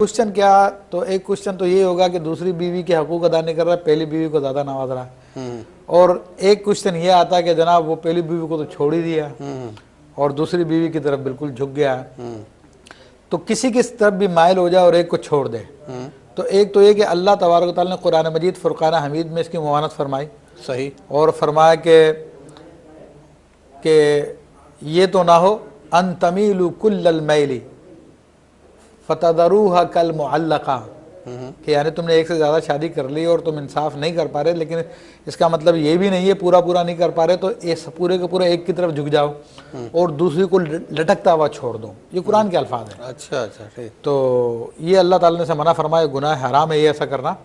Question क्या, तो एक क्वेश्चन तो ये होगा कि दूसरी बीवी के हकूक अदा नहीं कर रहा है, पहली बीवी को ज़्यादा नवाज रहा है। और एक क्वेश्चन ये आता है कि जनाब वो पहली बीवी को तो छोड़ ही दिया और दूसरी बीवी की तरफ बिल्कुल झुक गया है। तो किसी की तरफ भी माइल हो जाए और एक को छोड़ दे, तो एक तो ये कि अल्लाह तबारक व तआला ने कुरान मजीद फुरकान हमीद में इसकी मुआवनत फरमाई। सही। और फरमाया कि ये तो ना हो अन तमीलु कुल्लल मैली फ़तदरूहा कल मुअल्लका, कि यानी तुमने एक से ज़्यादा शादी कर ली और तुम इंसाफ नहीं कर पा रहे, लेकिन इसका मतलब ये भी नहीं है पूरा पूरा नहीं कर पा रहे तो इस पूरे के पूरे एक की तरफ झुक जाओ और दूसरी को लटकता हुआ छोड़ दो। ये कुरान के अल्फाज हैं। अच्छा अच्छा, ठीक। तो ये अल्लाह ताला ने से मना फरमाया, गुनाह हराम है ये ऐसा करना।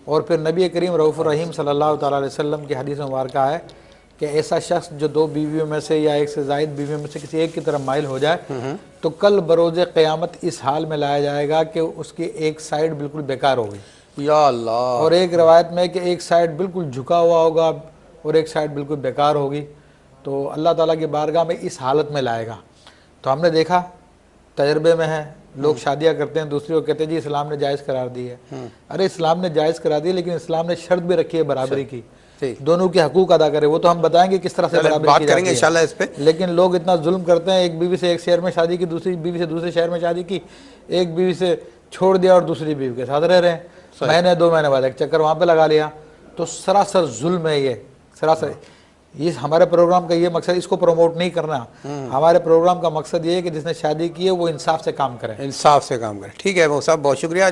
और फिर नबी करीम रऊफ़ुर रहीम सल्लल्लाहु तआला अलैहि वसल्लम की हदीस मुबारक है कि ऐसा शख्स जो दो बीवियों में से या एक से ज़ायद बीवियों में से किसी एक की तरफ माइल हो जाए तो कल बरोज़ क़यामत इस हाल में लाया जाएगा कि उसकी एक साइड बिल्कुल बेकार होगी, या अल्लाह। और एक रवायत में कि एक साइड बिल्कुल झुका हुआ होगा और एक साइड बिल्कुल बेकार होगी। तो अल्लाह ताला की बारगाह में इस हालत में लाएगा। तो हमने देखा, तजर्बे में है, लोग शादियाँ करते हैं, दूसरी को कहते हैं जी इस्लाम ने जायज़ करार दी है। अरे इस्लाम ने जायज़ करा दी, लेकिन इस्लाम ने शर्त भी रखी है बराबरी की, दोनों के हकूक अदा करे। वो तो हम बताएंगे किस तरह से बराबरी बात करेंगे इंशाल्लाह इस पे। लेकिन लोग इतना जुल्म करते हैं, एक बीवी से एक शहर में शादी की, दूसरी बीवी से दूसरे शहर में शादी की, एक बीवी से छोड़ दिया और दूसरी बीवी के साथ रह रहे हैं, महीने 2 महीने बाद एक चक्कर वहाँ पे लगा लिया। तो सरासर जुल्म है ये, सरासर। ये हमारे प्रोग्राम का ये मकसद, इसको प्रमोट नहीं करना। हमारे प्रोग्राम का मकसद ये है कि जिसने शादी की है वो इंसाफ से काम करे, इंसाफ से काम करे। ठीक है वो साहब, बहुत शुक्रिया।